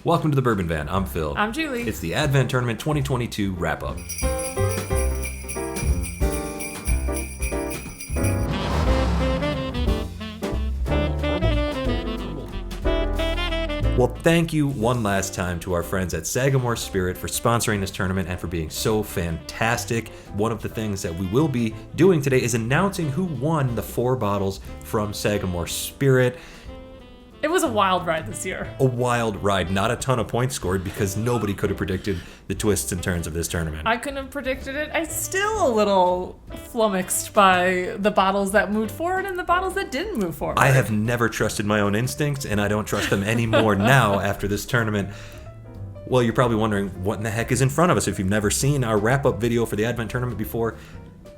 Welcome to the Bourbon Van. I'm Phil. I'm Julie. It's the Advent Tournament 2022 wrap-up. Well, thank you one last time to our friends at Sagamore Spirit for sponsoring this tournament and for being so fantastic. One of the things that we will be doing today is announcing who won the 4 bottles from Sagamore Spirit. It was a wild ride this year. A wild ride. Not a ton of points scored because nobody could have predicted the twists and turns of this tournament. I couldn't have predicted it. I'm still a little flummoxed by the bottles that moved forward and the bottles that didn't move forward. I have never trusted my own instincts, and I don't trust them anymore now after this tournament. Well, you're probably wondering what in the heck is in front of us if you've never seen our wrap-up video for the Advent Tournament before.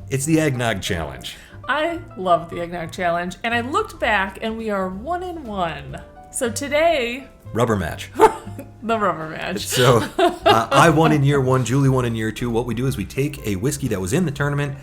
It's the Eggnog Challenge. I love the Eggnog Challenge, and I looked back, and we are 1-1. So today... Rubber match. The rubber match. So I won in year 1, Julie won in year 2. What we do is we take a whiskey that was in the tournament,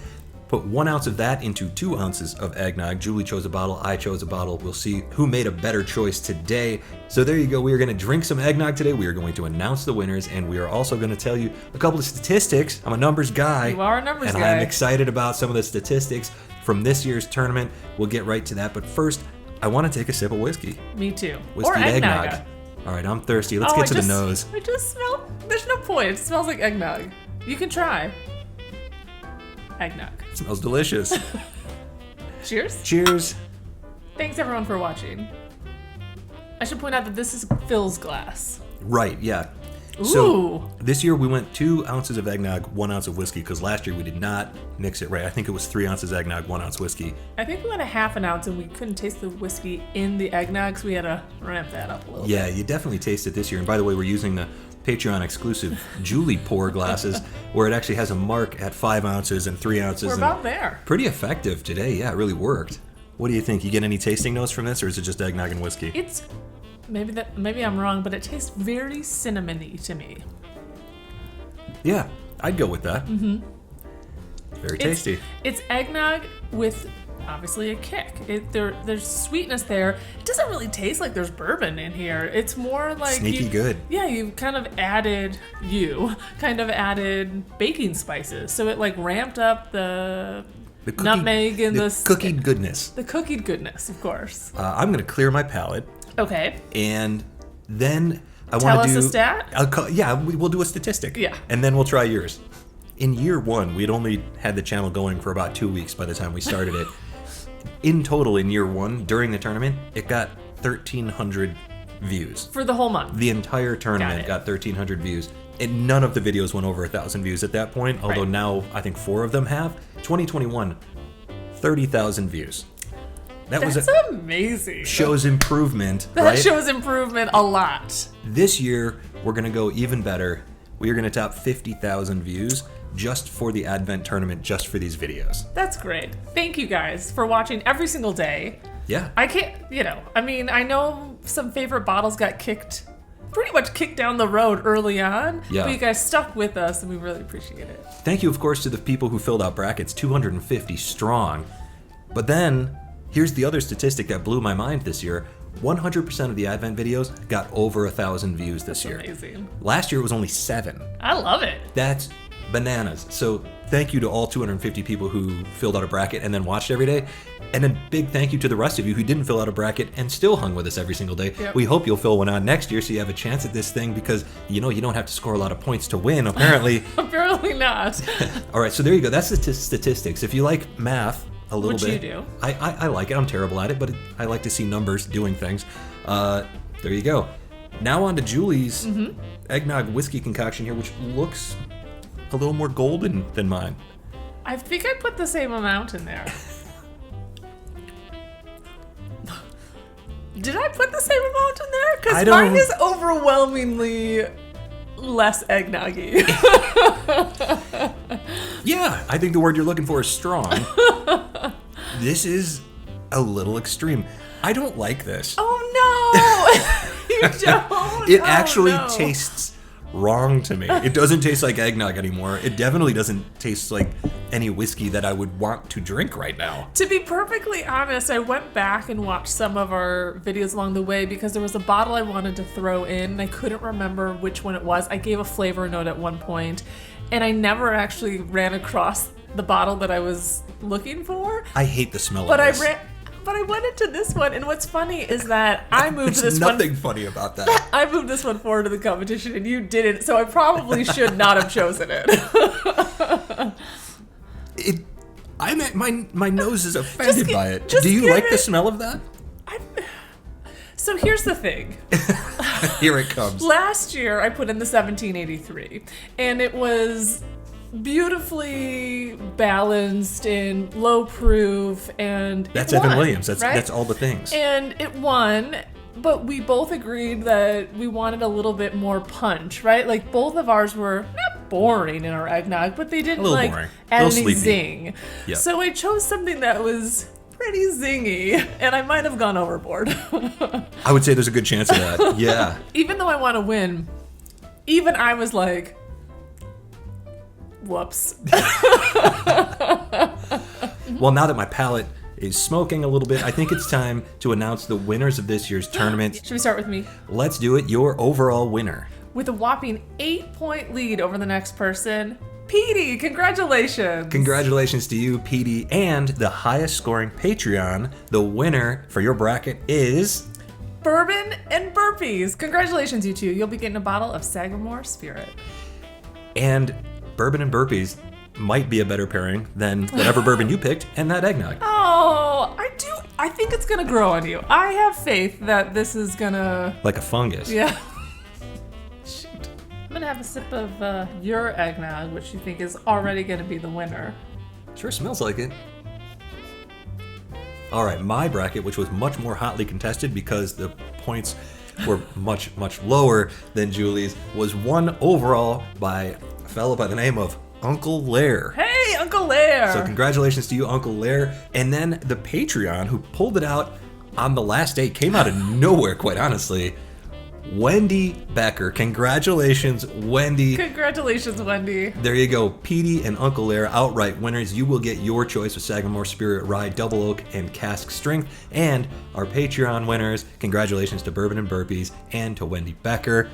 put 1 ounce of that into 2 ounces of eggnog. Julie chose a bottle, I chose a bottle. We'll see who made a better choice today. So there you go. We are going to drink some eggnog today. We are going to announce the winners, and we are also going to tell you a couple of statistics. I'm a numbers guy. You are a numbers guy. And I'm excited about some of the statistics from this year's tournament. We'll get right to that. But first, I want to take a sip of whiskey. Me too. Whiskey or eggnog. All right, I'm thirsty. Let's get to the nose. I just smell... There's no point. It smells like eggnog. You can try. Eggnog. It smells delicious. Cheers. Cheers. Thanks everyone for watching. I should point out that this is Phil's glass. Right, yeah. Ooh. So this year we went 2 ounces of eggnog, 1 ounce of whiskey, because last year we did not mix it right. I think it was 3 ounces eggnog, 1 ounce whiskey. I think we went a half an ounce and we couldn't taste the whiskey in the eggnog, so we had to ramp that up a little bit. Yeah, you definitely taste it this year. And by the way, we're using the Patreon exclusive Julie pour glasses where it actually has a mark at 5 ounces and 3 ounces. We're about there. Pretty effective today. Yeah, it really worked. What do you think? You get any tasting notes from this, or is it just eggnog and whiskey? It's maybe I'm wrong, but it tastes very cinnamony to me. Yeah, I'd go with that. Mm-hmm. Very tasty. It's eggnog with obviously a kick. There's sweetness there. It doesn't really taste like there's bourbon in here. It's more like sneaky good. Yeah, you kind of added baking spices, so it like ramped up the nutmeg and the cookied goodness. The cookied goodness, of course. I'm gonna clear my palate. Okay. And then I want to do... Tell us a stat? We'll do a statistic. Yeah. And then we'll try yours. In year 1, we'd only had the channel going for about 2 weeks by the time we started it. In total, in year 1, during the tournament, it got 1,300 views. For the whole month? The entire tournament got 1,300 views. And none of the videos went over 1,000 views at that point, although now I think 4 of them have. 2021, 30,000 views. That's amazing. Shows improvement, That right? shows improvement a lot. This year, we're going to go even better. We are going to top 50,000 views just for the Advent Tournament, just for these videos. That's great. Thank you guys for watching every single day. Yeah. I know some favorite bottles got pretty much kicked down the road early on. Yeah. But you guys stuck with us, and we really appreciate it. Thank you, of course, to the people who filled out brackets, 250 strong. But then... here's the other statistic that blew my mind this year. 100% of the Advent videos got over 1,000 views this year. Amazing. Last year it was only 7. I love it. That's bananas. So thank you to all 250 people who filled out a bracket and then watched every day. And a big thank you to the rest of you who didn't fill out a bracket and still hung with us every single day. Yep. We hope you'll fill one out next year so you have a chance at this thing because, you don't have to score a lot of points to win, apparently. Apparently not. All right, so there you go. That's the statistics. If you like math, a little bit. Which you do. I like it. I'm terrible at it, but I like to see numbers doing things. There you go. Now on to Julie's eggnog whiskey concoction here, which looks a little more golden than mine. I think I put the same amount in there. Did I put the same amount in there? Because mine is overwhelmingly less eggnoggy. Yeah, I think the word you're looking for is strong. This is a little extreme. I don't like this. Oh no! You don't? It actually tastes wrong to me. It doesn't taste like eggnog anymore. It definitely doesn't taste like any whiskey that I would want to drink right now. To be perfectly honest, I went back and watched some of our videos along the way because there was a bottle I wanted to throw in and I couldn't remember which one it was. I gave a flavor note at one point and I never actually ran across the bottle that I was looking for. I hate the smell But of this. But I went into this one, and what's funny is that I moved There's this one. nothing funny about that. I moved this one forward to the competition, and you didn't. So I probably should not have chosen it. My nose is offended by it. just Do you give like the it- smell of that? So here's the thing. Here it comes. Last year, I put in the 1783, and it was beautifully balanced and low proof, and That's it won, Evan Williams. That's right? all the things. And it won, but we both agreed that we wanted a little bit more punch, right? Like both of ours were not boring in our eggnog, but they didn't little like boring. add A little any sleepy. zing. Yep. So I chose something that was pretty zingy, and I might have gone overboard. I would say there's a good chance of that. Yeah. Even though I want to win, even I was like, whoops. Well, now that my palate is smoking a little bit, I think it's time to announce the winners of this year's tournament. Should we start with me? Let's do it. Your overall winner. With a whopping 8-point lead over the next person, Petey, congratulations. Congratulations to you, Petey, and the highest scoring Patreon. The winner for your bracket is... Bourbon and Burpees. Congratulations, you two. You'll be getting a bottle of Sagamore Spirit. And Bourbon and Burpees might be a better pairing than whatever bourbon you picked and that eggnog. Oh, I think it's going to grow on you. I have faith that this is going to... Like a fungus. Yeah. Shoot. I'm going to have a sip of your eggnog, which you think is already going to be the winner. Sure smells like it. All right, my bracket, which was much more hotly contested because the points were much, much lower than Julie's, was won overall by a fellow by the name of Uncle Lair. Hey, Uncle Lair. So congratulations to you, Uncle Lair. And then the Patreon, who pulled it out on the last day, came out of nowhere, quite honestly. Wendy Becker. Congratulations, Wendy. Congratulations, Wendy. There you go. Petey and Uncle Lair outright winners. You will get your choice of Sagamore Spirit Rye Double Oak and Cask Strength. And our Patreon winners, congratulations to Bourbon and Burpees and to Wendy Becker.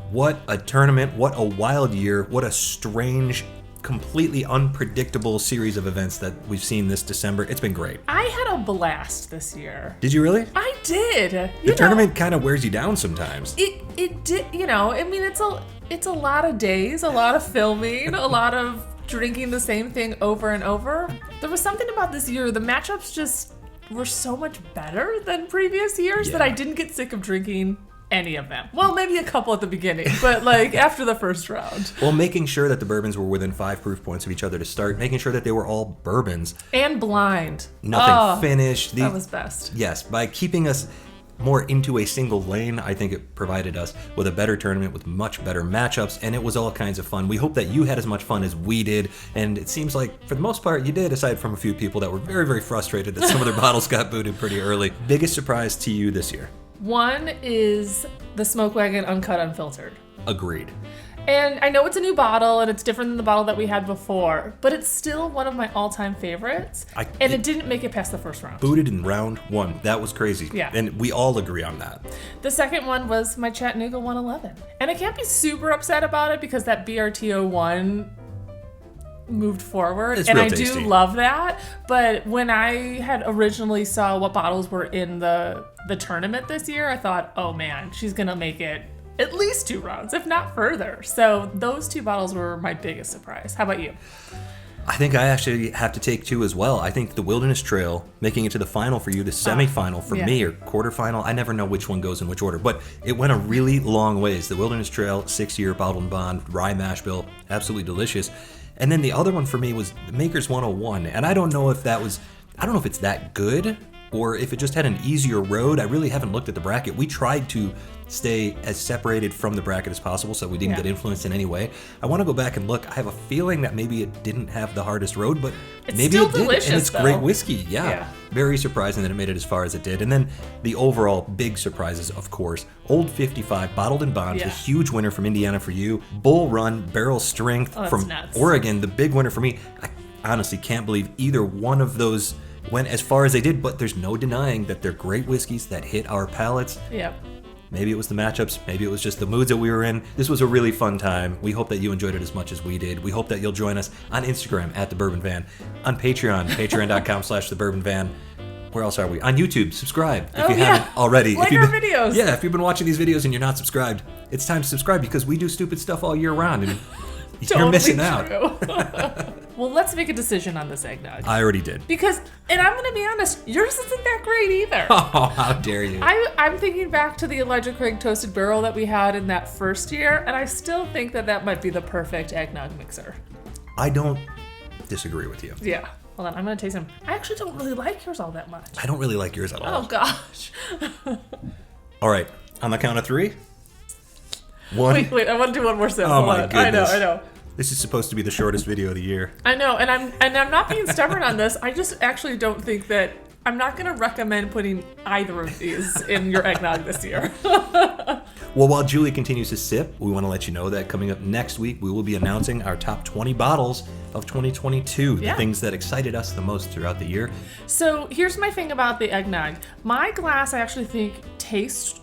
What a tournament. What a wild year. What a strange, completely unpredictable series of events that we've seen this December. It's been great. I had a blast this year. Did you really? I did. The tournament kind of wears you down sometimes. It did, I mean, it's a lot of days, a lot of filming, a lot of drinking the same thing over and over. There was something about this year, the matchups just were so much better than previous years that I didn't get sick of drinking any of them. Well, maybe a couple at the beginning, but like after the first round. Well, making sure that the bourbons were within 5 proof points of each other to start, making sure that they were all bourbons. And blind. Nothing finished. That was best. Yes, by keeping us more into a single lane, I think it provided us with a better tournament with much better matchups, and it was all kinds of fun. We hope that you had as much fun as we did, and it seems like for the most part you did, aside from a few people that were very, very frustrated that some of their bottles got booted pretty early. Biggest surprise to you this year? One is the Smoke Wagon Uncut Unfiltered. Agreed. And I know it's a new bottle and it's different than the bottle that we had before, but it's still one of my all-time favorites. And it didn't make it past the first round. Booted in round 1. That was crazy. Yeah. And we all agree on that. The second one was my Chattanooga 111. And I can't be super upset about it because that BRTO1 moved forward. It's and real I tasty. do love that. But when I had originally saw what bottles were in the tournament this year, I thought, oh man, she's going to make it at least 2 rounds, if not further. So those 2 bottles were my biggest surprise. How about you? I think I actually have to take 2 as well. I think the Wilderness Trail making it to the final for you, the semifinal for yeah. me, or quarterfinal. I never know which one goes in which order, but it went a really long ways. The Wilderness Trail, 6-year bottled and bond, rye mash bill, absolutely delicious. And then the other one for me was the Maker's 101. And I don't know if if it's that good or if it just had an easier road. I really haven't looked at the bracket. We tried to stay as separated from the bracket as possible so we didn't Yeah. get influenced in any way. I want to go back and look. I have a feeling that maybe it didn't have the hardest road, but It's maybe still it did. And delicious, it's great though. whiskey. Yeah. Very surprising that it made it as far as it did. And then the overall big surprises, of course, Old 55, bottled in bond, Yeah. the huge winner from Indiana for you. Bull Run, barrel strength that's from nuts. Oregon, the big winner for me. I honestly can't believe either one of those went as far as they did, but there's no denying that they're great whiskeys that hit our palates. Yeah. Maybe it was the matchups, maybe it was just the moods that we were in. This was a really fun time. We hope that you enjoyed it as much as we did. We hope that you'll join us on Instagram at The Bourbon Van, on Patreon, patreon.com/TheBourbonVan. Where else are we? On YouTube. Subscribe if you haven't already. Like if you've our videos. Yeah, if you've been watching these videos and you're not subscribed, it's time to subscribe because we do stupid stuff all year round and you're Totally missing out. true. Well, let's make a decision on this eggnog. I already did. Because, and I'm going to be honest, yours isn't that great either. Oh, how dare you. I'm thinking back to the Elijah Craig Toasted Barrel that we had in that first year, and I still think that might be the perfect eggnog mixer. I don't disagree with you. Yeah. Hold on, I'm going to taste them. I actually don't really like yours all that much. I don't really like yours at all. Oh, gosh. All right, on the count of 3. 1. Wait, I want to do one more sip. Oh, Hold my on. goodness. I know. This is supposed to be the shortest video of the year. I know, and I'm not being stubborn on this. I just actually don't think that I'm not going to recommend putting either of these in your eggnog this year. Well, while Julie continues to sip, we want to let you know that coming up next week, we will be announcing our top 20 bottles of 2022, the Yeah. things that excited us the most throughout the year. So here's my thing about the eggnog. My glass, I actually think, tastes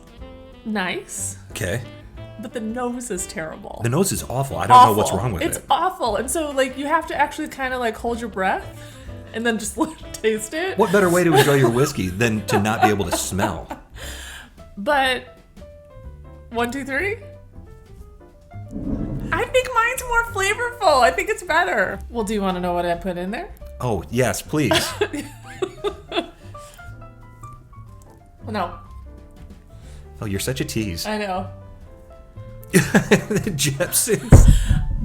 nice, Okay. but the nose is terrible. The nose is awful. I don't know what's wrong with It's it. awful. And so, like, you have to actually kind of, like, hold your breath and then just taste it. What better way to enjoy your whiskey than to not be able to smell? But 1, 2, 3. I think mine's more flavorful. I think it's better. Well, do you want to know what I put in there? Oh, yes, please. No, Oh, you're such a tease. I know. The Jepsons.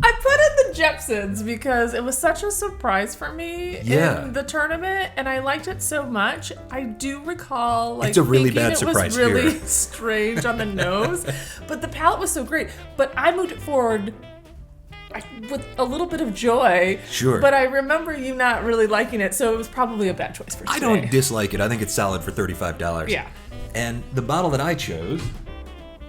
I put in the Jepsons because it was such a surprise for me Yeah. in the tournament, and I liked it so much. I do recall, like, It's a really thinking bad it surprise was really here. strange on the nose, but the palate was so great. But I moved it forward with a little bit of joy. Sure. But I remember you not really liking it, so it was probably a bad choice for today. I don't dislike it. I think it's solid for $35. Yeah. And the bottle that I chose,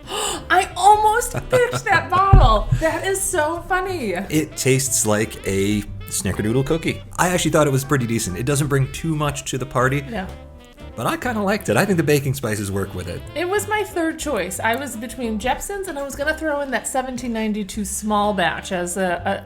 I almost picked that bottle. That is so funny. it tastes like a snickerdoodle cookie. I actually thought it was pretty decent. It doesn't bring too much to the party, Yeah. but I kind of liked it. I think the baking spices work with it. It was my third choice. I was between Jepsons and I was gonna throw in that 1792 small batch as an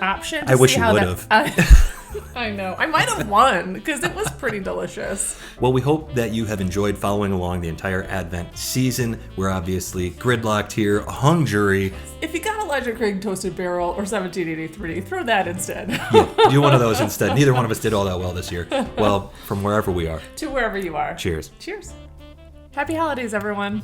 option. To I wish see you how would that- have. I know. I might have won because it was pretty delicious. Well, we hope that you have enjoyed following along the entire Advent season. We're obviously gridlocked here, a hung jury. If you got Elijah Craig Toasted Barrel or 1783, throw that instead. Yeah, do one of those instead. Neither one of us did all that well this year. Well, from wherever we are. To wherever you are. Cheers. Cheers. Happy holidays, everyone.